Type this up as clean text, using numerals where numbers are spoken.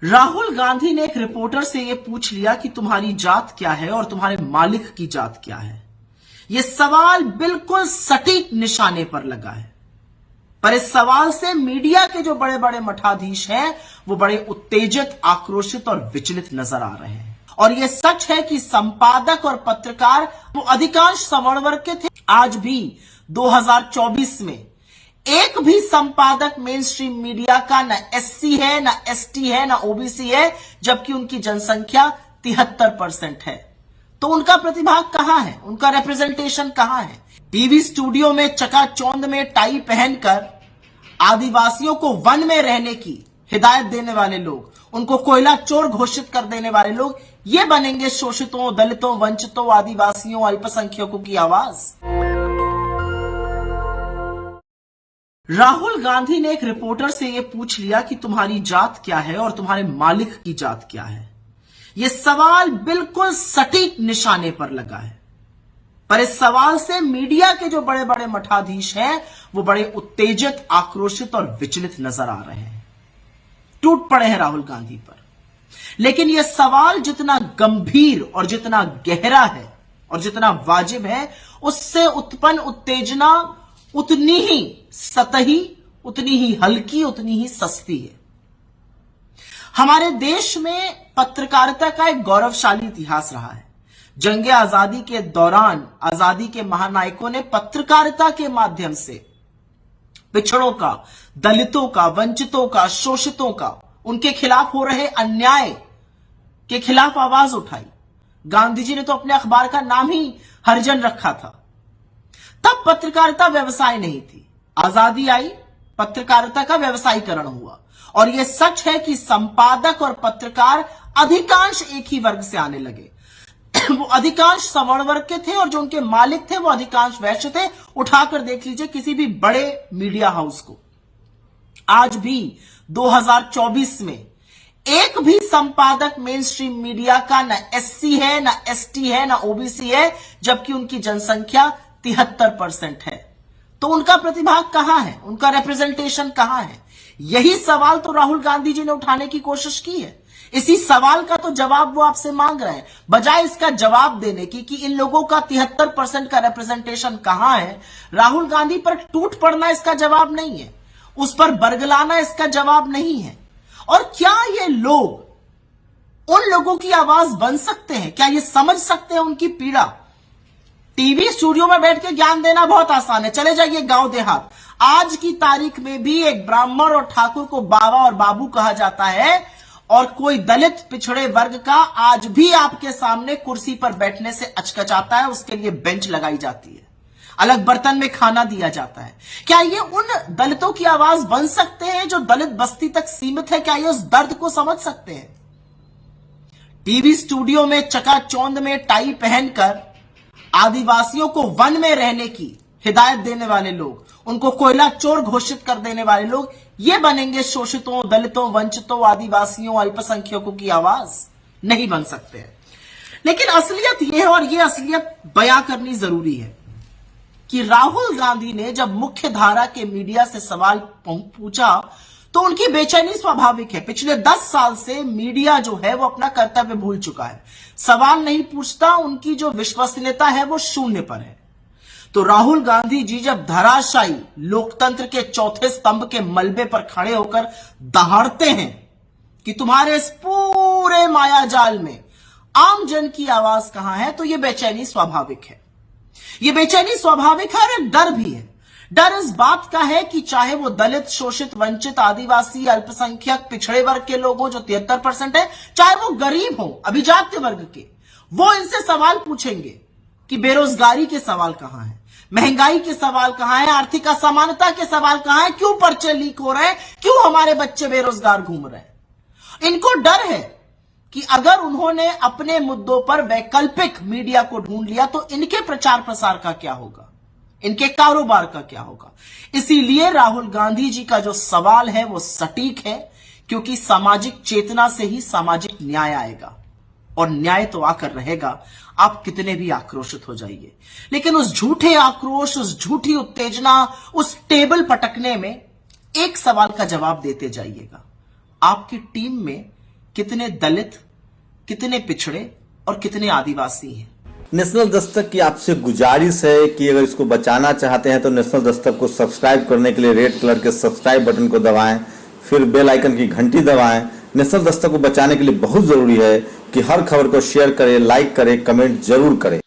राहुल गांधी ने एक रिपोर्टर से यह पूछ लिया कि तुम्हारी जात क्या है और तुम्हारे मालिक की जात क्या है। यह सवाल बिल्कुल सटीक निशाने पर लगा है, पर इस सवाल से मीडिया के जो बड़े बड़े मठाधीश हैं वो बड़े उत्तेजित, आक्रोशित और विचलित नजर आ रहे हैं। और यह सच है कि संपादक और पत्रकार वो अधिकांश सवर्ण वर्ग के थे। आज भी 2024 में एक भी संपादक मेन स्ट्रीम मीडिया का न एससी है, न एसटी है, न ओबीसी है, जबकि उनकी जनसंख्या 73% है। तो उनका प्रतिभाग कहां है, उनका रिप्रेजेंटेशन कहां है? टीवी स्टूडियो में चकाचौंध में टाई पहनकर आदिवासियों को वन में रहने की हिदायत देने वाले लोग, उनको कोयला चोर घोषित कर देने वाले लोग, ये बनेंगे शोषितों, दलितों, वंचितों, आदिवासियों, अल्पसंख्यकों की आवाज। राहुल गांधी ने एक रिपोर्टर से यह पूछ लिया कि तुम्हारी जात क्या है और तुम्हारे मालिक की जात क्या है। यह सवाल बिल्कुल सटीक निशाने पर लगा है, पर इस सवाल से मीडिया के जो बड़े बड़े मठाधीश हैं वो बड़े उत्तेजित, आक्रोशित और विचलित नजर आ रहे हैं। टूट पड़े हैं राहुल गांधी पर। लेकिन यह सवाल जितना गंभीर और जितना गहरा है और जितना वाजिब है, उससे उत्पन्न उत्तेजना उतनी ही सतही, उतनी ही हल्की, उतनी ही सस्ती है। हमारे देश में पत्रकारिता का एक गौरवशाली इतिहास रहा है। जंगे आजादी के दौरान आजादी के महानायकों ने पत्रकारिता के माध्यम से पिछड़ों का, दलितों का, वंचितों का, शोषितों का, उनके खिलाफ हो रहे अन्याय के खिलाफ आवाज उठाई। गांधी जी ने तो अपने अखबार का नाम ही हरिजन रखा था। तब पत्रकारिता व्यवसाय नहीं थी। आजादी आई, पत्रकारिता का व्यवसायीकरण हुआ। और यह सच है कि संपादक और पत्रकार अधिकांश एक ही वर्ग से आने लगे। वो अधिकांश सवर्ण वर्ग के थे और जो उनके मालिक थे वो अधिकांश वैश्य थे। उठाकर देख लीजिए किसी भी बड़े मीडिया हाउस को। आज भी 2024 में एक भी संपादक मेन स्ट्रीम मीडिया का न एससी है, न एसटी है, न ओबीसी है, जबकि उनकी जनसंख्या 73% है। तो उनका प्रतिभाग कहां है, उनका रिप्रेजेंटेशन कहां है? यही सवाल तो राहुल गांधी जी ने उठाने की कोशिश की है। इसी सवाल का तो जवाब वो आपसे मांग रहे हैं। बजाय इसका जवाब देने की कि इन लोगों का 73% का रिप्रेजेंटेशन कहां है, राहुल गांधी पर टूट पड़ना इसका जवाब नहीं है, उस पर बरगलाना इसका जवाब नहीं है। और क्या ये लोग उन लोगों की आवाज बन सकते हैं? क्या ये समझ सकते हैं उनकी पीड़ा? टीवी स्टूडियो में बैठ के ज्ञान देना बहुत आसान है, चले जाइए गांव देहात। आज की तारीख में भी एक ब्राह्मण और ठाकुर को बाबा और बाबू कहा जाता है, और कोई दलित पिछड़े वर्ग का आज भी आपके सामने कुर्सी पर बैठने से अचकचाता है, उसके लिए बेंच लगाई जाती है, अलग बर्तन में खाना दिया जाता है। क्या ये उन दलितों की आवाज बन सकते हैं जो दलित बस्ती तक सीमित है? क्या ये उस दर्द को समझ सकते हैं? टीवी स्टूडियो में चकाचौंध में टाई पहनकर आदिवासियों को वन में रहने की हिदायत देने वाले लोग, उनको कोयला चोर घोषित कर देने वाले लोग, ये बनेंगे शोषितों, दलितों, वंचितों, आदिवासियों, अल्पसंख्यकों की आवाज? नहीं बन सकते हैं। लेकिन असलियत यह है, और यह असलियत बयां करनी जरूरी है, कि राहुल गांधी ने जब मुख्य धारा के मीडिया से सवाल पूछा तो उनकी बेचैनी स्वाभाविक है। पिछले 10 साल से मीडिया जो है वो अपना कर्तव्य भूल चुका है, सवाल नहीं पूछता, उनकी जो विश्वसनीयता है वो शून्य पर है। तो राहुल गांधी जी जब धराशायी लोकतंत्र के चौथे स्तंभ के मलबे पर खड़े होकर दहाड़ते हैं कि तुम्हारे इस पूरे मायाजाल में आम जन की आवाज कहां है, तो यह बेचैनी स्वाभाविक है। यह बेचैनी स्वाभाविक है और एक डर भी है। डर इस बात का है कि चाहे वो दलित, शोषित, वंचित, आदिवासी, अल्पसंख्यक, पिछड़े वर्ग के लोग हो जो 73% है, चाहे वो गरीब हो, अभिजात्य वर्ग के, वो इनसे सवाल पूछेंगे कि बेरोजगारी के सवाल कहां है, महंगाई के सवाल कहां है, आर्थिक असमानता के सवाल कहां है, क्यों पर्चे लीक हो रहे हैं, क्यों हमारे बच्चे बेरोजगार घूम रहे हैं। इनको डर है कि अगर उन्होंने अपने मुद्दों पर वैकल्पिक मीडिया को ढूंढ लिया तो इनके प्रचार प्रसार का क्या होगा, इनके कारोबार का क्या होगा। इसीलिए राहुल गांधी जी का जो सवाल है वो सटीक है, क्योंकि सामाजिक चेतना से ही सामाजिक न्याय आएगा, और न्याय तो आकर रहेगा, आप कितने भी आक्रोशित हो जाइए। लेकिन उस झूठे आक्रोश, उस झूठी उत्तेजना, उस टेबल पटकने में एक सवाल का जवाब देते जाइएगा, आपकी टीम में कितने दलित, कितने पिछड़े और कितने आदिवासी हैं। नेशनल दस्तक की आपसे गुजारिश है कि अगर इसको बचाना चाहते हैं तो नेशनल दस्तक को सब्सक्राइब करने के लिए रेड कलर के सब्सक्राइब बटन को दबाएं, फिर बेल आइकन की घंटी दबाएं। नेशनल दस्तक को बचाने के लिए बहुत जरूरी है कि हर खबर को शेयर करें, लाइक करें, कमेंट जरूर करें।